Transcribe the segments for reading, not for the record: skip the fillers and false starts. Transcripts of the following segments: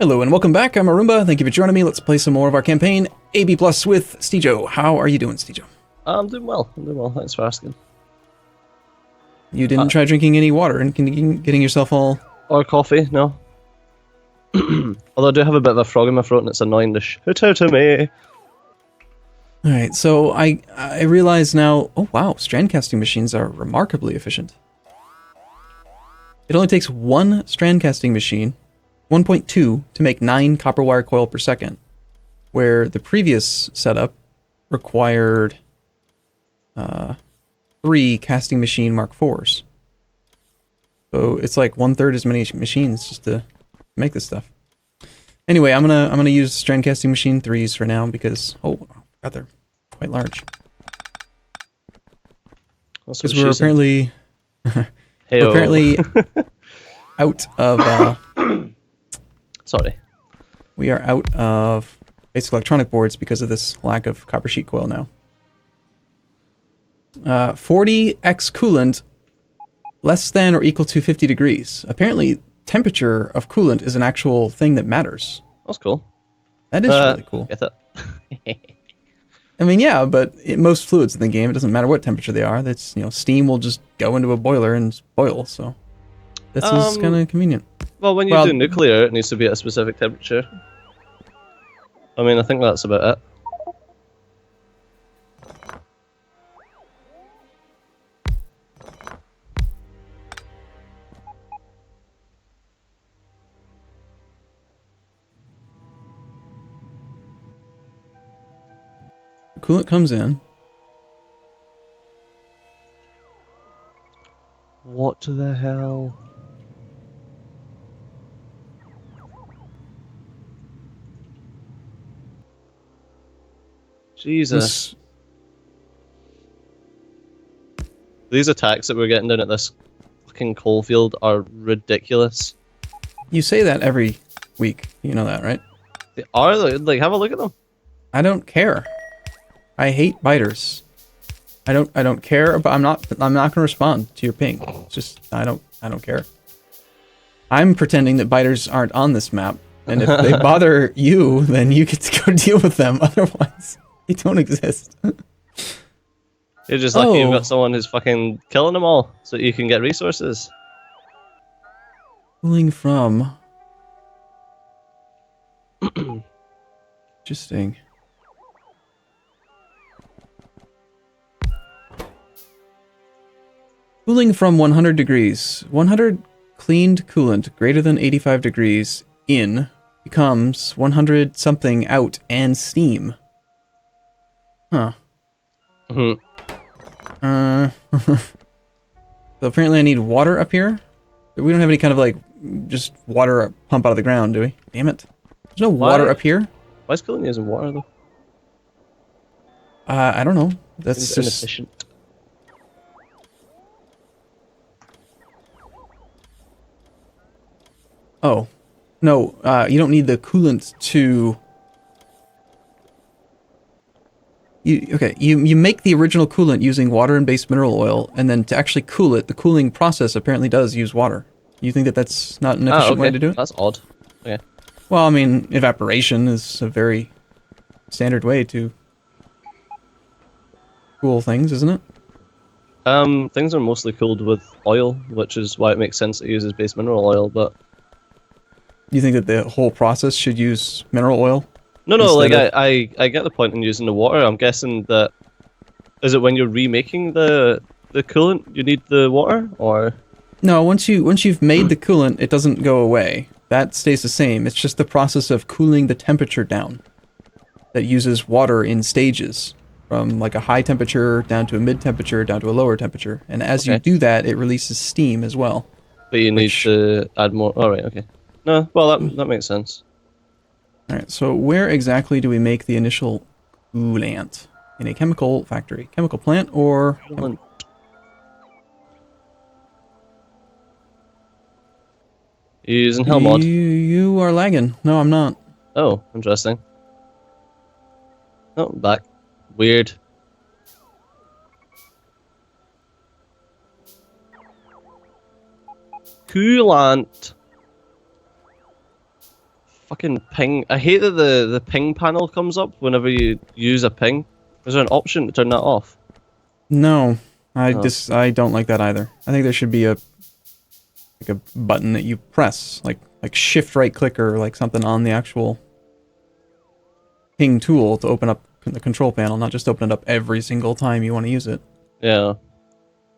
Hello and welcome back. I'm Arumba. Thank you for joining me. Let's play some more of our campaign, ABPlus with Steejo. How are you doing, Steejo? I'm doing well. Thanks for asking. You didn't try drinking any water and getting yourself all... Or coffee, no. Although I do have a bit of a frog in my throat and it's annoying to hoot to me. Alright, so I realize now... Oh wow, strand casting machines are remarkably efficient. It only takes one strand casting machine, 1.2, to make 9 copper wire coil per second, where the previous setup required 3 casting machine Mark IVs. So it's like 1/3 as many machines just to make this stuff. Anyway, I'm gonna use strand casting machine 3s for now because God, they're quite large. Because we're apparently out of Sorry. We are out of basic electronic boards because of this lack of copper sheet coil now. 40x coolant less than or equal to 50 degrees. Apparently, temperature of coolant is an actual thing that matters. That's cool. That is really cool. Get it? I mean, yeah, but most fluids in the game, it doesn't matter what temperature they are. That's, steam will just go into a boiler and boil, so this is kind of convenient. Well, when you do nuclear, it needs to be at a specific temperature. I mean, I think that's about it. Coolant comes in. What the hell? Jesus. These attacks that we're getting down at this fucking coal field are ridiculous. You say that every week. You know that, right? They are, like, have a look at them. I don't care. I hate biters. I don't care, but I'm not gonna respond to your ping. It's just I don't care. I'm pretending that biters aren't on this map, and if they bother you, then you get to go deal with them. Otherwise, they don't exist. You're just lucky you've got someone who's fucking killing them all, so you can get resources. Cooling from. Interesting. Cooling from 100 degrees. 100 cleaned coolant greater than 85 degrees in becomes 100 something out and steam. Huh. So apparently I need water up here. We don't have any kind of like just water pump out of the ground, do we? Damn it. There's no water up here. Why is cooling using water though? I don't know. That's Seems just inefficient. Oh, no, you don't need the coolant to... You make the original coolant using water and base mineral oil, and then to actually cool it, the cooling process apparently does use water. You think that that's not an efficient way to do it? That's odd. Okay. Well, I mean, evaporation is a very standard way to cool things, isn't it? Things are mostly cooled with oil, which is why it makes sense it uses base mineral oil, but... You think that the whole process should use mineral oil? No, like, I get the point in using the water. I'm guessing that... Is it when you're remaking the coolant, you need the water, or...? No, once you've made the coolant, it doesn't go away. That stays the same. It's just the process of cooling the temperature down that uses water in stages, from like a high temperature down to a mid temperature down to a lower temperature. And as you do that, it releases steam as well. But you need to add more... Alright, okay. No, well, that makes sense. Alright, so where exactly do we make the initial coolant? In a chemical factory? Chemical plant or... You using hell mod? You are lagging. No, I'm not. Oh, interesting. Oh, back. Weird. Coolant. fucking ping. I hate that the ping panel comes up whenever you use a ping. Is there an option to turn that off? No, I Oh. I don't like that either. I think there should be a button that you press, like shift right click or like something on the actual ping tool to open up the control panel, not just open it up every single time you want to use it. Yeah.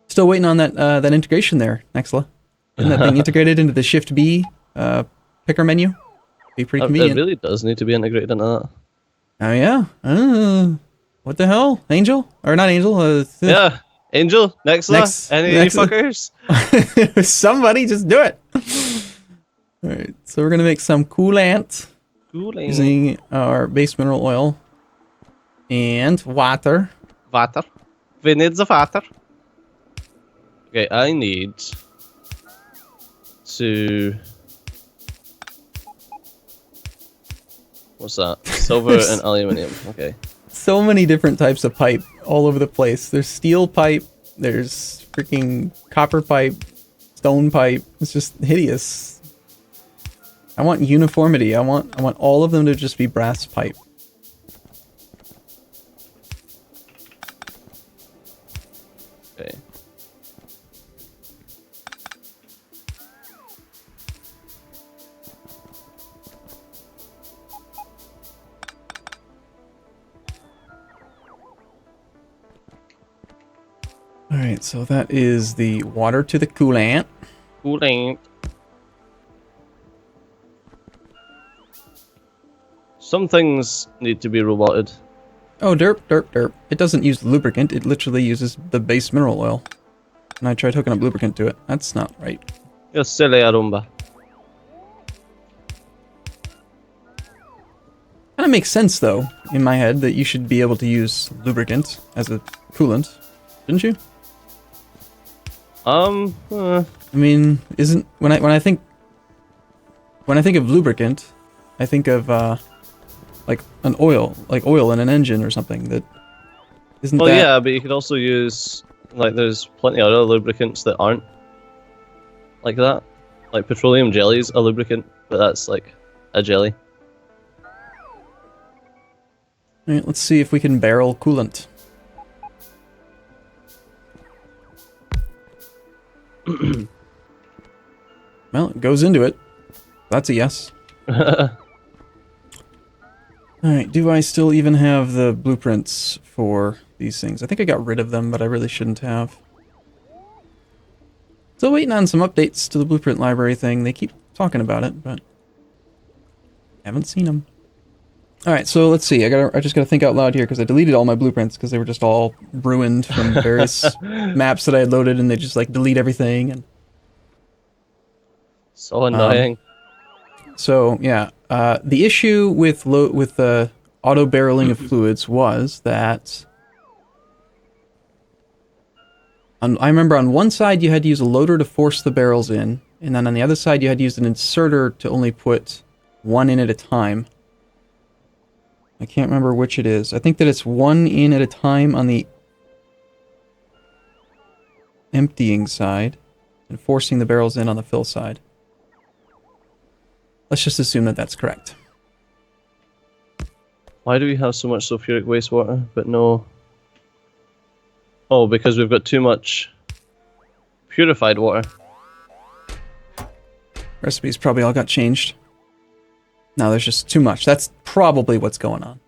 Still waiting on that that integration there, Nexla. Isn't that being integrated into the Shift B picker menu? Be pretty It convenient. really does need to be integrated into that. Oh yeah. What the hell, Angel or not Angel? Yeah. Angel, Nexla, any Nexla. fuckers? Somebody just do it. All right, so we're gonna make some coolant using our base mineral oil and water. Water. We need the water. Okay, I need to... What's that? Silver and aluminium. Okay. So many different types of pipe all over the place. There's steel pipe, there's freaking copper pipe, stone pipe. It's just hideous. I want uniformity. I want all of them to just be brass pipe. Okay. Alright, so that is the water to the coolant. Cooling. Some things need to be roboted. Oh, derp, derp, derp. It doesn't use lubricant, it literally uses the base mineral oil. And I tried hooking up lubricant to it. That's not right. You're silly, Arumba. Kinda makes sense, though, in my head, that you should be able to use lubricant as a coolant. Didn't you? I mean, isn't... When I think of lubricant, I think of, like an oil, like oil in an engine or something that... Isn't well, that... yeah, but you could also use... Like, there's plenty of other lubricants that aren't like that. Like, petroleum jelly's a lubricant, but that's, like, a jelly. Alright, let's see if we can barrel coolant. Well, it goes into it. That's a yes. Alright, do I still even have the blueprints for these things? I think I got rid of them, but I really shouldn't have. Still waiting on some updates to the blueprint library thing. They keep talking about it, but haven't seen them. Alright, so let's see. I just gotta think out loud here, because I deleted all my blueprints, because they were just all ruined from various maps that I had loaded, and they just, like, delete everything, and... So annoying. So, yeah. The issue with the auto-barreling of fluids was that... I remember on one side you had to use a loader to force the barrels in, and then on the other side you had to use an inserter to only put one in at a time. I can't remember which it is. I think that it's one in at a time on the emptying side, and forcing the barrels in on the fill side. Let's just assume that that's correct. Why do we have so much sulfuric wastewater, but no... Oh, because we've got too much purified water. Recipes probably all got changed. No, there's just too much. That's probably what's going on.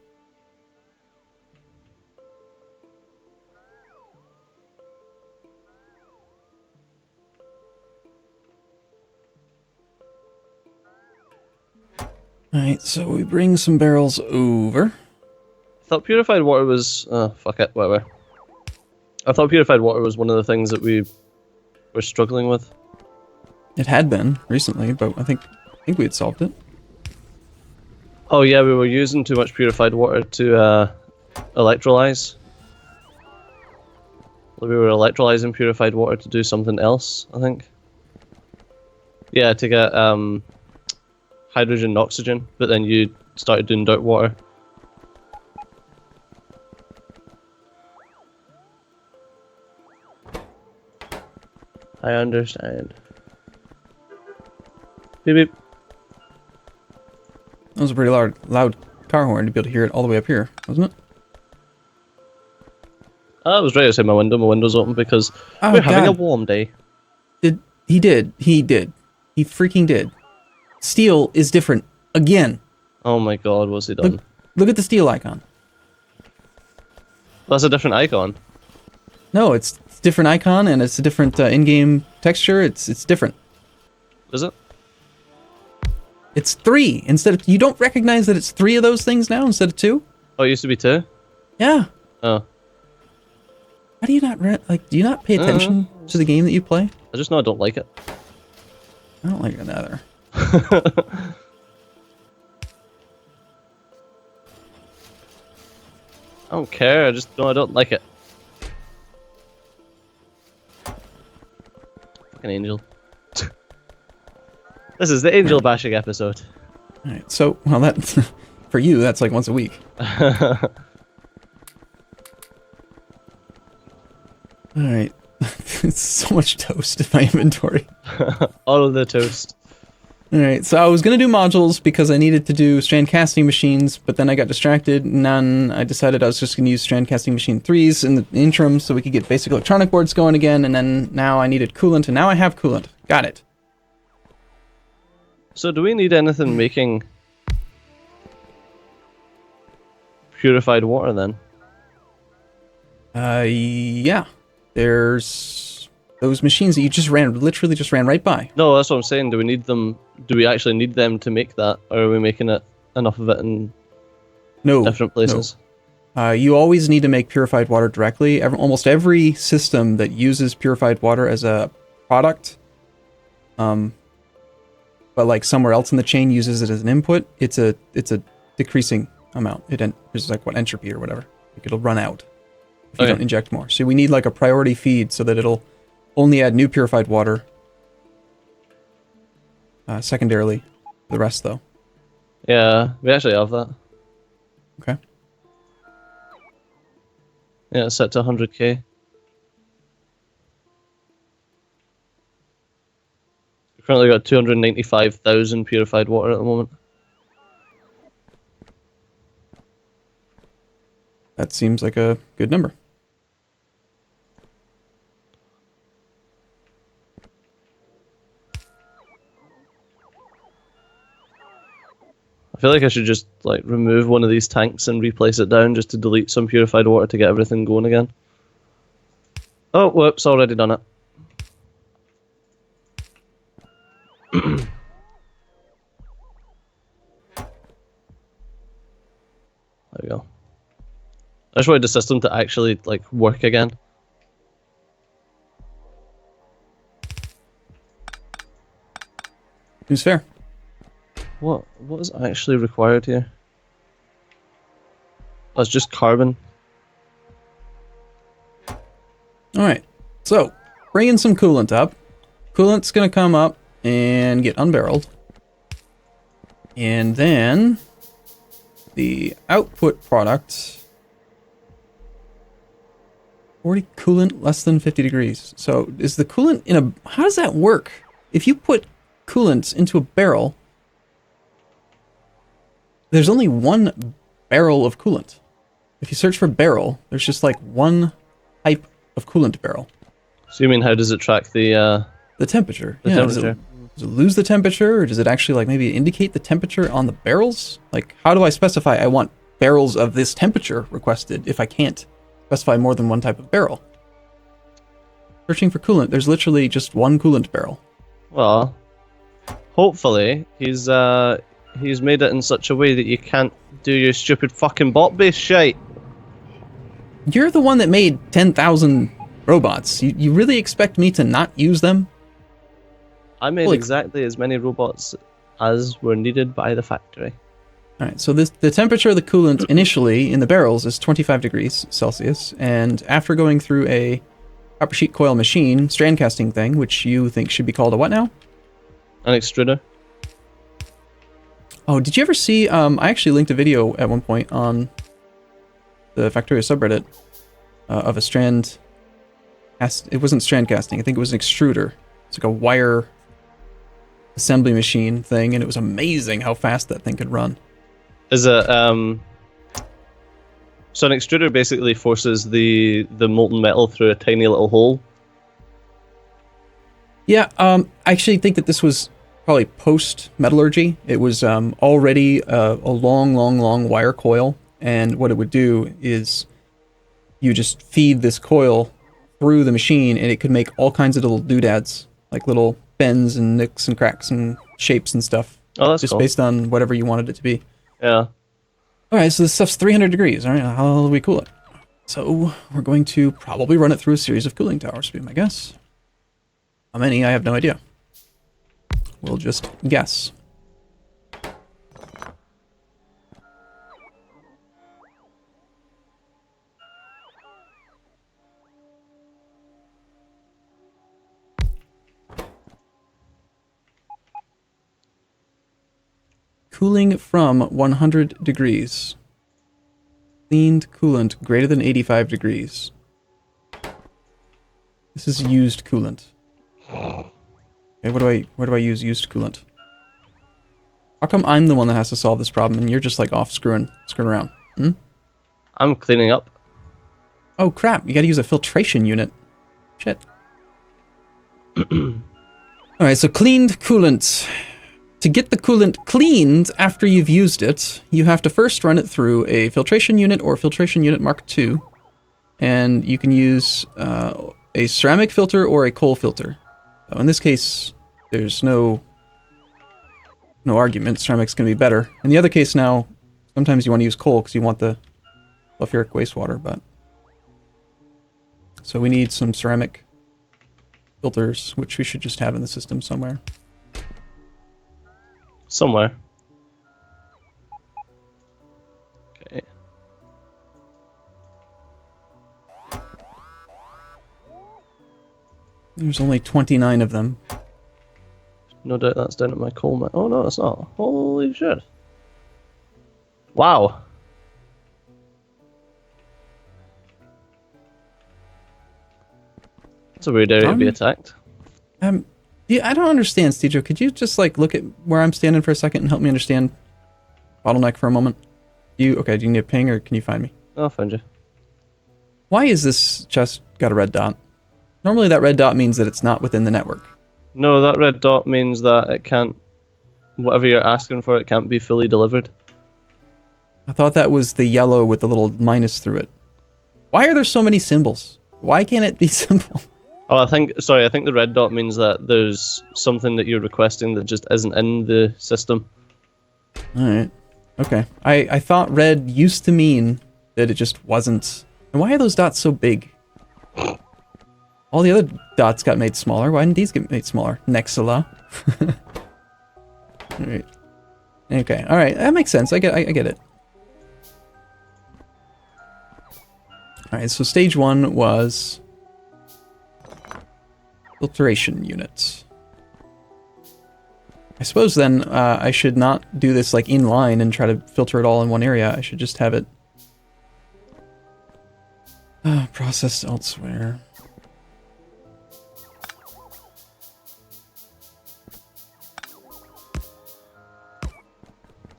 Alright, so we bring some barrels over. I thought purified water was... Oh, fuck it, whatever. I thought purified water was one of the things that we were struggling with. It had been recently, but I think we had solved it. Oh yeah, we were using too much purified water to electrolyze. We were electrolyzing purified water to do something else, I think. Yeah, to get hydrogen and oxygen, but then you started doing dirt water. I understand. Beep beep. That was a pretty loud car horn to be able to hear it all the way up here, wasn't it? I was right outside my window. My window's open because Oh, we're having a God. warm day. He did. He freaking did. Steel is different. Again. Oh my god, what's he done? Look at the steel icon. That's a different icon. No, it's a different icon and it's a different in-game texture. It's different. Is it? It's 3 instead of... You don't recognize that it's 3 of those things now instead of 2? Oh, it used to be 2? Yeah. Oh. How do you not... do you not pay attention to the game that you play? I just know I don't like it. I don't like it either. I don't care, I just know I don't like it. Fucking angel. This is the angel bashing episode. Alright, so... Well, that... For you, that's like once a week. Alright. It's so much toast in my inventory. All of the toast. Alright, so I was gonna do modules because I needed to do strand casting machines, but then I got distracted, and then I decided I was just gonna use strand casting machine 3s in the interim so we could get basic electronic boards going again, and then now I needed coolant, and now I have coolant. Got it. So do we need anything making purified water then? Yeah. There's those machines that you just literally just ran right by. No, that's what I'm saying. Do we need them? Do we actually need them to make that, or are we making it enough of it in different places? No. You always need to make purified water directly. Almost every system that uses purified water as a product, but like somewhere else in the chain uses it as an input, it's a decreasing amount. It's like what, entropy or whatever. Like it'll run out if you don't inject more. So we need like a priority feed so that it'll only add new purified water. Secondarily, the rest though. Yeah, we actually have that. Okay. Yeah, it's set to 100k. We've currently got 295,000 purified water at the moment. That seems like a good number. I feel like I should just like remove one of these tanks and replace it down just to delete some purified water to get everything going again. Oh, whoops, already done it. There we go. I just wanted the system to actually like work again. Seems fair. What is actually required here? That's just carbon. Alright, so bringing some coolant up. Coolant's gonna come up and get unbarreled. And then the output product, 40 coolant less than 50 degrees. So is the coolant in a... How does that work? If you put coolant into a barrel, there's only one barrel of coolant. If you search for barrel, there's just like one type of coolant barrel. So you mean how does it track the temperature? The temperature. Does it lose the temperature, or does it actually like maybe indicate the temperature on the barrels? Like, how do I specify I want barrels of this temperature requested if I can't specify more than one type of barrel? Searching for coolant, there's literally just one coolant barrel. Well, hopefully he's made it in such a way that you can't do your stupid fucking bot-based shit. You're the one that made 10,000 robots. You really expect me to not use them? I made exactly as many robots as were needed by the factory. Alright, so the temperature of the coolant initially in the barrels is 25 degrees Celsius, and after going through a copper sheet coil machine, strand casting thing, which you think should be called a what now? An extruder. Oh, did you ever see, I actually linked a video at one point on the Factorio subreddit of a strand it wasn't strand casting, I think it was an extruder. It's like a wire assembly machine thing, and it was amazing how fast that thing could run. Is it so an extruder basically forces the molten metal through a tiny little hole? Yeah, I actually think that this was probably post-metallurgy. It was already a long wire coil, and what it would do is you just feed this coil through the machine, and it could make all kinds of little doodads, like little bends and nicks and cracks and shapes and stuff. Oh, that's just cool. based on whatever you wanted it to be. Yeah. All right, so this stuff's 300 degrees. All right, how do we cool it? So we're going to probably run it through a series of cooling towers, would be my guess. How many? I have no idea. We'll just guess. Cooling from 100 degrees. Cleaned coolant greater than 85 degrees. This is used coolant. Okay, where do I use used coolant? How come I'm the one that has to solve this problem and you're just like off screwing around? Hmm? I'm cleaning up. Oh crap, you gotta use a filtration unit. Shit. Alright, so cleaned coolant. To get the coolant cleaned after you've used it, you have to first run it through a filtration unit or filtration unit Mark II. And you can use a ceramic filter or a coal filter. So in this case, there's no argument. Ceramic's going to be better. In the other case now, sometimes you want to use coal because you want the sulfuric wastewater, but... So we need some ceramic filters, which we should just have in the system somewhere. Somewhere. Okay. There's only 29 of them. No doubt that's down at my coal mine. Oh no, it's not. Holy shit. Wow. It's a weird area to be attacked. Yeah, I don't understand, Steejo. Could you just like look at where I'm standing for a second and help me understand bottleneck for a moment? Okay, do you need a ping or can you find me? I'll find you. Why is this chest got a red dot? Normally that red dot means that it's not within the network. No, that red dot means that it can't, whatever you're asking for, it can't be fully delivered. I thought that was the yellow with the little minus through it. Why are there so many symbols? Why can't it be simple? Oh, I think the red dot means that there's something that you're requesting that just isn't in the system. Alright. Okay. I thought red used to mean that it just wasn't. And why are those dots so big? All the other dots got made smaller. Why didn't these get made smaller? Nexala. Alright. Okay. Alright. That makes sense. I get it. Alright, so stage 1 was filtration units. I suppose then I should not do this like in line and try to filter it all in one area. I should just have it processed elsewhere.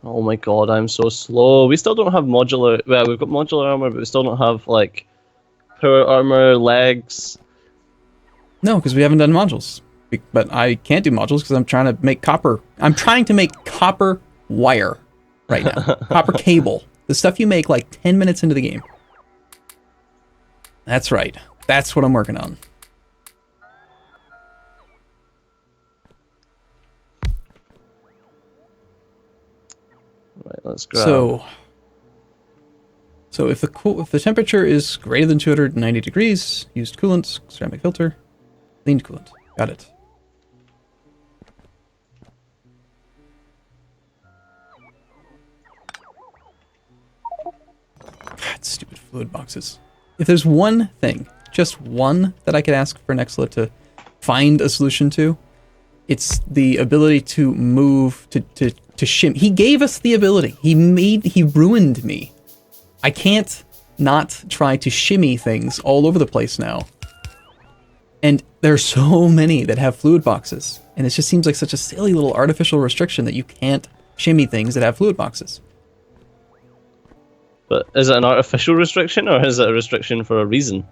Oh my god, I'm so slow. We still don't have modular... Well, we've got modular armor, but we still don't have, like, power armor, legs. No, because we haven't done modules. But I can't do modules because I'm trying to make copper. I'm trying to make copper wire right now. Copper cable. The stuff you make like 10 minutes into the game. That's right. That's what I'm working on. Right, let's grab... So if the temperature is greater than 290 degrees, used coolant, ceramic filter, cleaned coolant. Got it. God, stupid fluid boxes. If there's one thing, just one, that I could ask for Nexla to find a solution to, it's the ability to move, to shim. He gave us the ability. He ruined me. I can't not try to shimmy things all over the place now. And there's so many that have fluid boxes. And it just seems like such a silly little artificial restriction that you can't shimmy things that have fluid boxes. But is it an artificial restriction, or is it a restriction for a reason?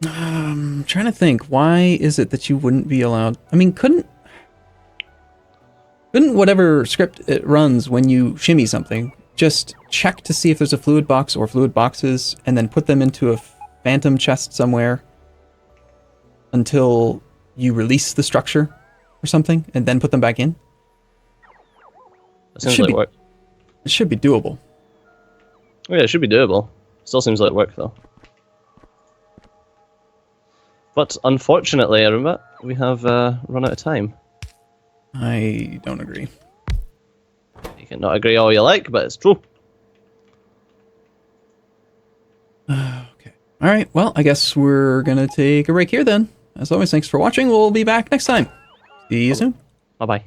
I'm trying to think. Why is it that you wouldn't be allowed? I mean, couldn't whatever script it runs when you shimmy something just check to see if there's a fluid box or fluid boxes, and then put them into a phantom chest somewhere until you release the structure or something, and then put them back in? That seems like work. It should be doable. Oh, yeah, it should be doable. Still seems like work, though. But unfortunately, Arumba, we have run out of time. I don't agree. You can not agree all you like, but it's true. Okay. All right. Well, I guess we're going to take a break here then. As always, thanks for watching. We'll be back next time. See you soon. Bye-bye.